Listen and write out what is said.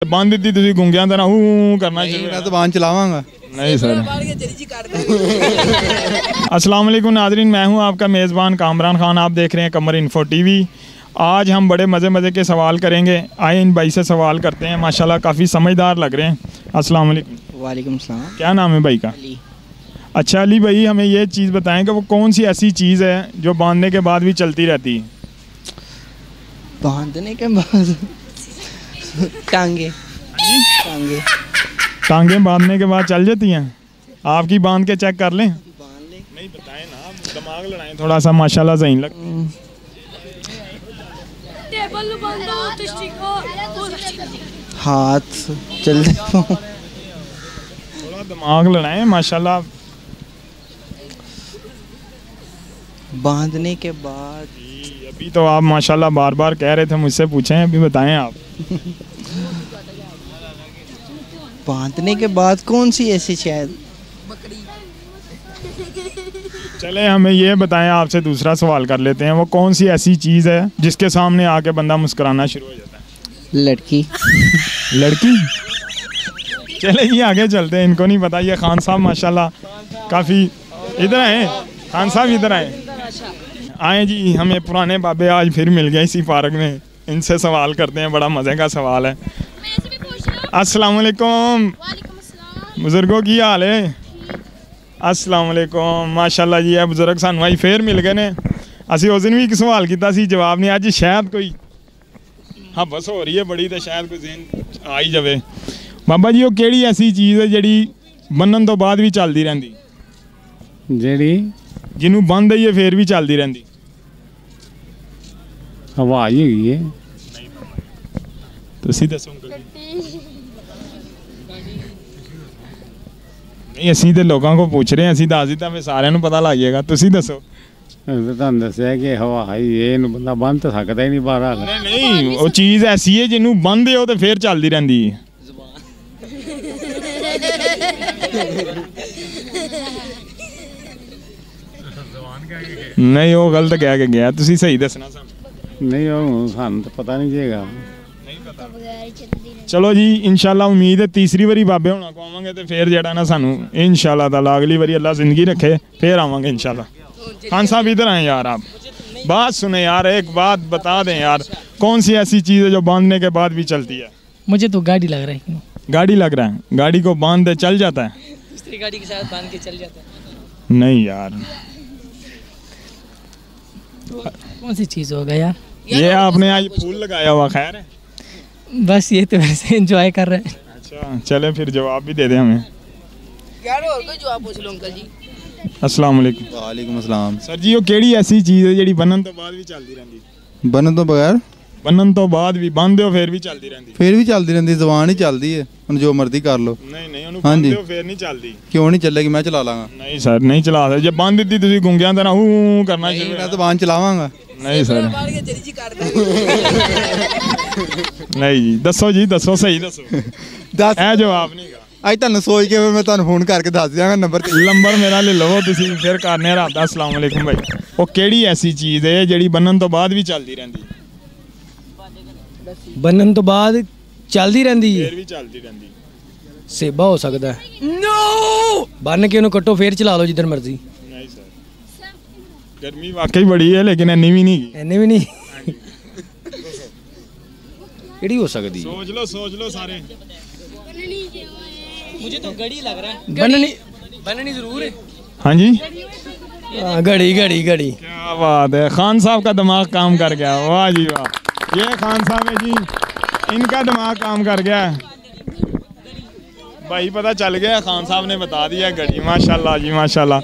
बंद दी तुसी गुंगियां दा ना हूं करना शुरू मैं तो बांध चलावांगा नहीं सर। अस्सलाम वालेकुम नाज़रीन, मैं हूं आपका मेज़बान कामरान खान। आप देख रहे हैं कमर इन्फो टीवी। आज हम बड़े मज़े के सवाल करेंगे। आए इन भाई से सवाल करते हैं, माशाल्लाह काफ़ी समझदार लग रहे हैं। अस्सलाम वालेकुम। वालेकुम सलाम। क्या नाम है भाई का? अली। अच्छा अली भाई, हमें ये चीज़ बताएं कि वो कौन सी ऐसी चीज़ है जो बांधने के बाद भी चलती रहती है? बांधने के बाद टांगे टांगे टांगे बांधने के बाद चल जाती हैं? आपकी बांध के चेक कर लें। बांध ले। नहीं बताएं ना, दिमाग लड़ाएं थोड़ा सा, माशाल्लाह सही लग। हाथ चलते थोड़ा दिमाग लड़ाएं माशाल्लाह। बांधने के बाद अभी तो आप माशाल्लाह बार बार कह रहे थे मुझसे पूछें, अभी बताएं आप। बांधने के बाद कौन सी ऐसी शायद चले हमें ये बताएं, आपसे दूसरा सवाल कर लेते हैं। वो कौन सी ऐसी चीज़ है जिसके सामने आके बंदा मुस्कुराना शुरू हो जाता है? लड़की। लड़की? चले जी आगे चलते हैं, इनको नहीं पता। ये खान साहब माशाल्लाह काफ़ी इधर आए। खान साहब इधर आए जी। हमें पुराने बाबे आज फिर मिल गए इसी पार्क में, इनसे सवाल करते हैं। बड़ा मज़े का सवाल है। अस्सलाम वालेकुम बुजुर्गों, की हाल है? अस्सलाम वालेकुम। माशाल्लाह जी, बुजुर्ग सानू आज फिर मिल गए ने। असी उस दिन भी एक सवाल किया सी, जवाब नहीं। अज शायद कोई हाँ बस हो रही है बड़ी, तो शायद कोई ज़हन आ ही जाए। बाबा जी, वो केड़ी ऐसी चीज़ है जिहड़ी बन्नण तो बाद भी चलती रहती? ਜਿਹੜੀ जिन्हों बंद है फिर भी चलती रहती? ਹਵਾ ਹੀ ਹੈਗੀ ਹੈ। तुसी दसो अंकल जी। नहीं असी तो लोगों को पूछ रहे हैं, असी दस दिता फिर सारिਆਂ ਨੂੰ पता लग जाएगा। तुसी दसो। ਤੁਹਾਨੂੰ ਦੱਸਿਆ ਕਿ ਹਵਾ ਹੀ ਇਹਨੂੰ ਬੰਦਾ ਬੰਦ ਤਾਂ ਸਕਦਾ ਹੀ ਨਹੀਂ ਬਾਹਰ। नहीं नहीं वो चीज़ ऐसी है जिन्हों बंद हो तो फिर चलती रहती है। नहीं वो गलत कह के गया, तुसी सही दसना सानू। ਨਹੀਂ ਉਹ ਸਾਨੂੰ ਤਾਂ ਪਤਾ ਨਹੀਂ ਜੇਗਾ। चलो जी, इंशाल्लाह उम्मीद है तीसरी बारी बाबे होना को आवांगे तो फिर जेड़ा ना सानू इंशाल्लाह ताला अगली बारी अल्लाह जिंदगी रखे फिर आवांगे इंशाल्लाह। खान साहब इधर आए यार, आप बात सुने यार, एक बात बता दें यार, कौन सी ऐसी चीज़ है जो बांधने के बाद भी चलती है? मुझे तो गाड़ी लग रहा है। गाड़ी लग रहा है? गाड़ी को बांध दे चल जाता है? दूसरी गाड़ी के साथ बांध के चल जाता है। नहीं यार, कौन सी चीज़ होगा यार? ये आपने आज फूल लगाया हुआ, खैर है? बस ये तो वैसे एंजॉय कर रहे हैं। अच्छा चले फिर जवाब भी दे दें हमें। यार और कोई जवाब पूछ लो अंकल जी। अस्सलाम वालेकुम। वालेकुम अस्सलाम। सर जी, वो केड़ी ऐसी चीज़ है जिहड़ी बनन तो बाद भी चलती रहती? बनन तो बगैर बनन तो बाद भी बंद हो फिर भी चलती रहती? फिर भी चलती रहती, जबान ही चलती है, हम जो मर्जी कर लो। नहीं नहीं उन्होंने हाँ बंद जी। हो फिर नहीं चलती? क्यों नहीं चलेगी, मैं चला लांगा। नहीं सर नहीं चला सकते। जब बंद दी तुसी गुंगियां दा ना हूं करना शुरू मैं तो बांध चलावांगा। नहीं सर बाहर के जरी जी कर दे। नहीं जी, दसो जी दसो, सही दसो। दस ए जवाब नहीं गा। आज ਤੁਹਾਨੂੰ सोच के मैं ਤੁਹਾਨੂੰ फोन करके दस दियांगा नंबर ते। नंबर मेरा ले लवो तुसी फिर करने रात दा। अस्सलाम वालेकुम भाई, वो केड़ी ऐसी चीज़ है जिहड़ी बनन तो बाद भी चलती रहती? बनन तो बाद चलती रहती है, फिर भी चलती रहती? सेबा हो सकता है। नो बन के उन्हें कट्टो फिर चला लो जिधर मर्जी। नहीं सर, गर्मी वाकई बड़ी है लेकिन इन्नी भी नहीं। इन्ने भी नहीं केड़ी हो सकती है? सोच लो सारे। मुझे तो घड़ी लग रहा है। बननी जरूर है। हाँ जी, घड़ी घड़ी घड़ी। क्या बात है, खान साहब का दिमाग काम कर गया। वाह जी वाह, ये खान साहब है जी, इनका दिमाग काम कर गया। भाई पता चल गया, खान साहब ने बता दिया घड़ी। माशाल्लाह जी माशाल्लाह।